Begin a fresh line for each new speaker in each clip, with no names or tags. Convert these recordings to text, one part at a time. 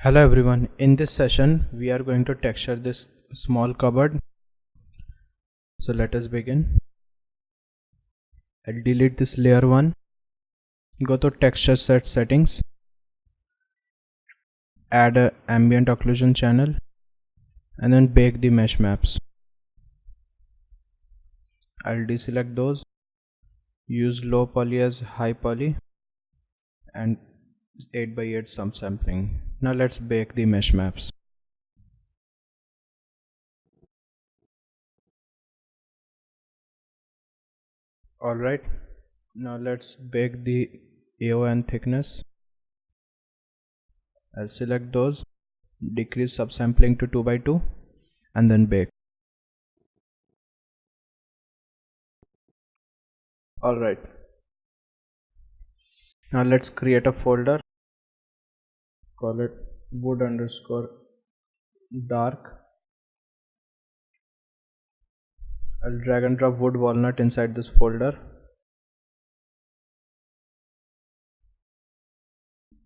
Hello everyone, in this session we are going to texture this small cupboard. So let us begin. I'll delete this layer 1, go to texture set settings, add a ambient occlusion channel and then bake the mesh maps. I'll deselect those, use low poly as high poly and 8x8 subsampling. Now let's bake the mesh maps. Alright, now let's bake the AON thickness. I'll select those, decrease subsampling to 2x2 and then bake. Alright, now let's create a folder, call it wood underscore dark. I'll drag and drop wood walnut inside this folder,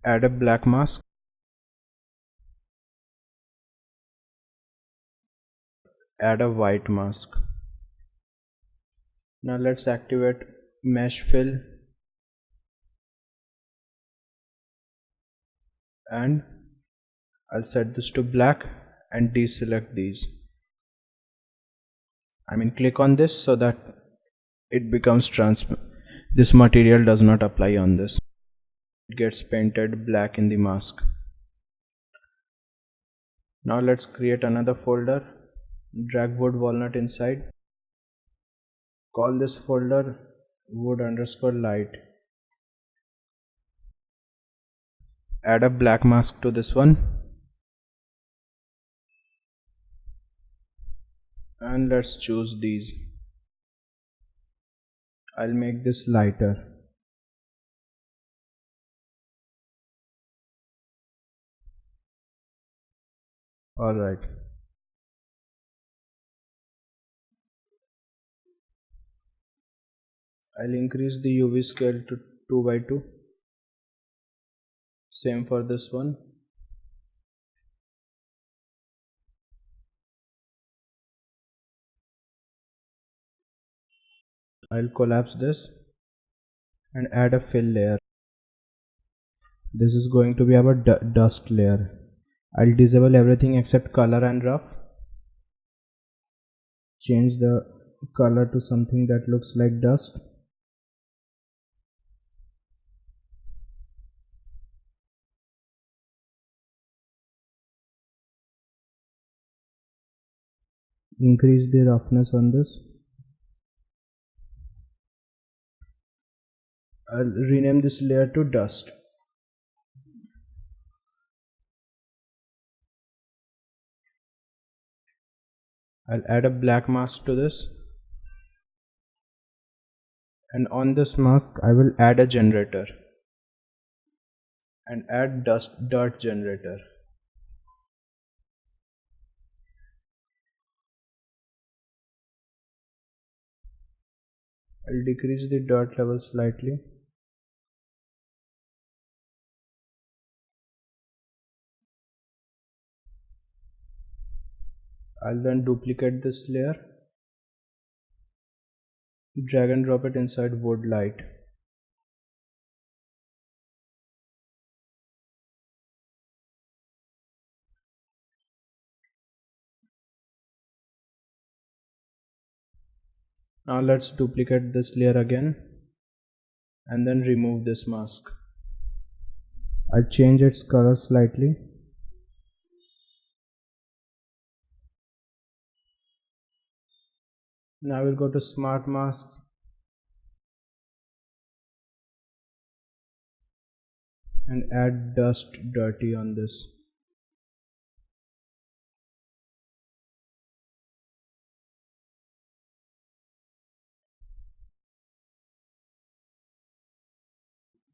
add a black mask, add a white mask. Now let's activate mesh fill and I'll set this to black and deselect these. Click on this so that it becomes transparent. This material does not apply on this. It gets painted black in the mask. Now let's create another folder, drag wood walnut inside, call this folder wood underscore light, add a black mask to this one and let's choose these. I'll make this lighter. Alright. I'll increase the UV scale to 2x2. Same for this one. I'll collapse this and add a fill layer. This is going to be our dust layer. I'll disable everything except color and rough. Change the color to something that looks like dust. Increase the roughness on this. I'll rename this layer to dust. I'll add a black mask to this, and on this mask I will add a generator and add dirt generator. I'll decrease the dirt level slightly. I'll then duplicate this layer, drag and drop it inside wood light. Now let's duplicate this layer again and then remove this mask. I'll change its color slightly. Now we'll go to smart mask and add dust dirty on this.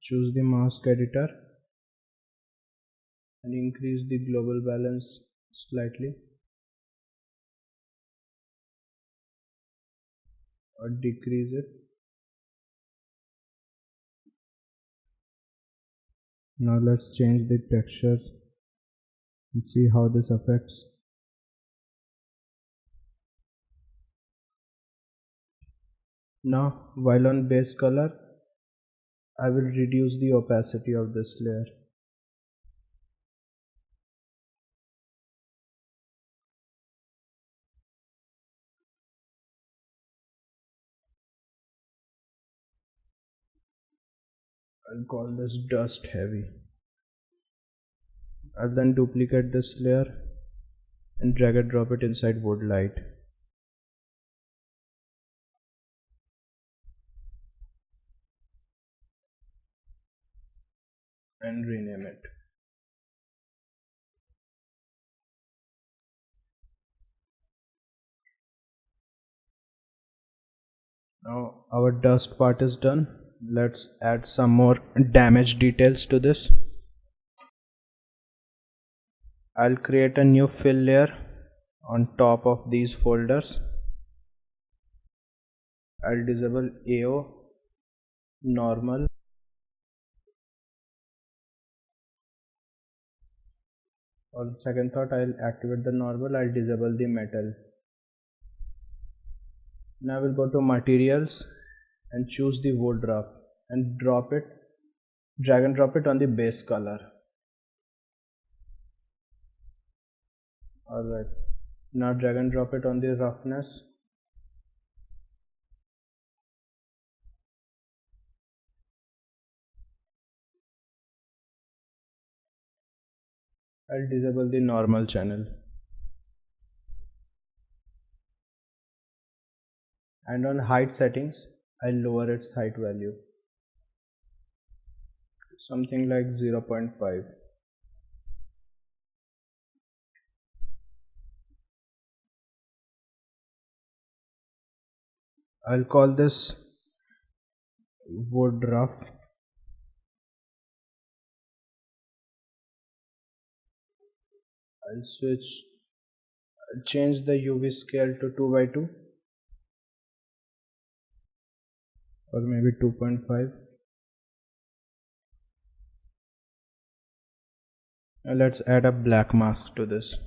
Choose the mask editor and increase the global balance slightly or decrease it. Now let's change the textures. and see how this affects. Now while on base color, I will reduce the opacity of this layer. I'll call this dust heavy. I'll then duplicate this layer and drag and drop it inside wood light. And rename it. Now our dust part is done. Let's add some more damage details to this. I'll create a new fill layer on top of these folders. I'll disable AO, normal. On second thought, I'll activate the normal. I'll disable the metal. Now we'll go to materials and choose the wood rough and drop it, drag and drop it on the base color. Alright, now drag and drop it on the roughness. I'll disable the normal channel. And on height settings, I'll lower its height value. Something like 0.5. I'll call this wood rough. I'll change the UV scale to 2 by 2 or maybe 2.5. Now let's add a black mask to this.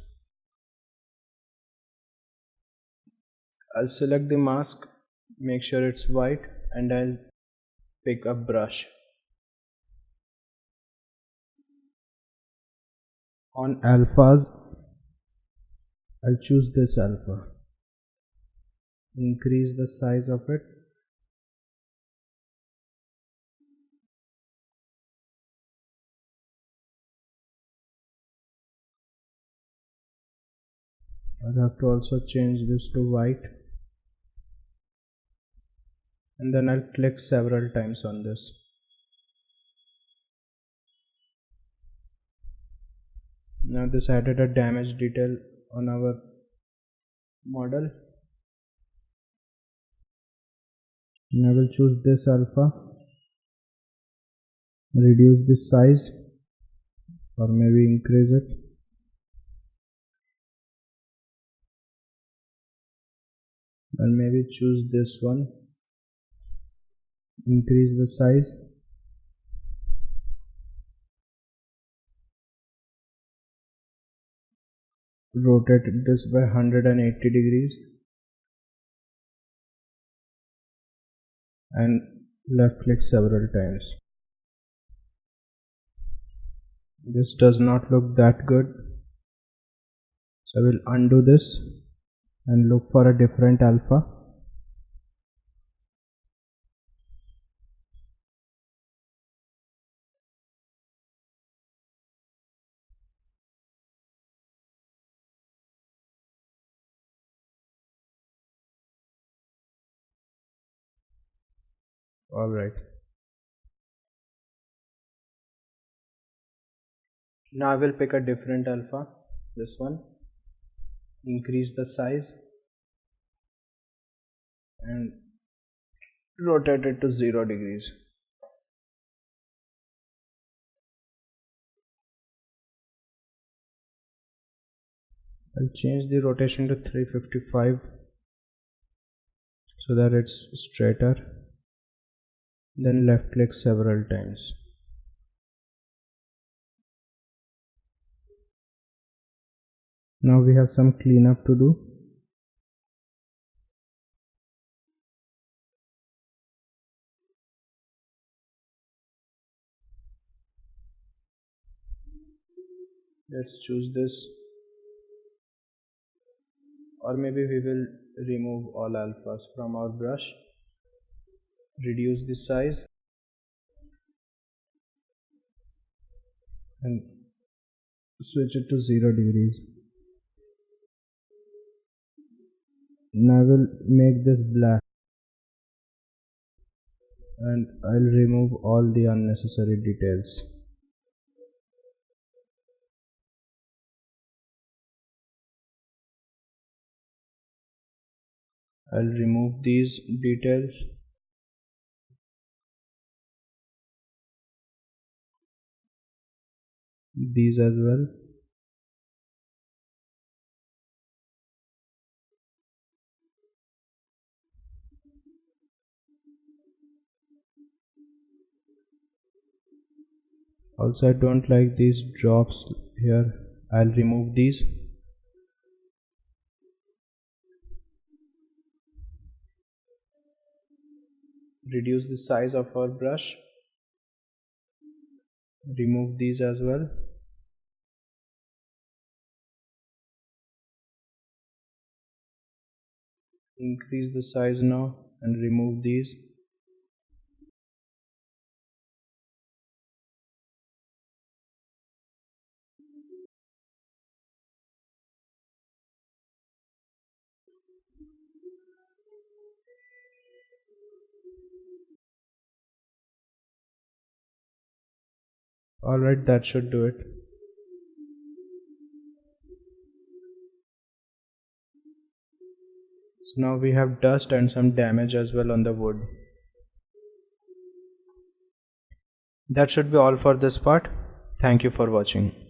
I'll select the mask, make sure it's white, and I'll pick a brush. On alphas, I'll choose this alpha. Increase the size of it. I'll have to also change this to white. And then I'll click several times on this. Now this added a damage detail on our model. Now I will choose this alpha, reduce the size or maybe increase it. And maybe choose this one, increase the size. Rotate this by 180 degrees and left click several times. This does not look that good, so I will undo this and look for a different alpha. Alright, now I will pick a different alpha, this one, increase the size and rotate it to 0 degrees. I'll change the rotation to 355 so that it's straighter. Then left click several times. Now we have some cleanup to do. Let's choose this, or maybe we will remove all alphas from our brush, reduce the size and switch it to 0 degrees. Now I will make this black and I'll remove all the unnecessary details. I'll remove these details. These as well. Also, I don't like these drops here. I'll remove these. Reduce the size of our brush. Remove these as well. Increase the size now and remove these. Alright, that should do it. So now we have dust and some damage as well on the wood. That should be all for this part. Thank you for watching.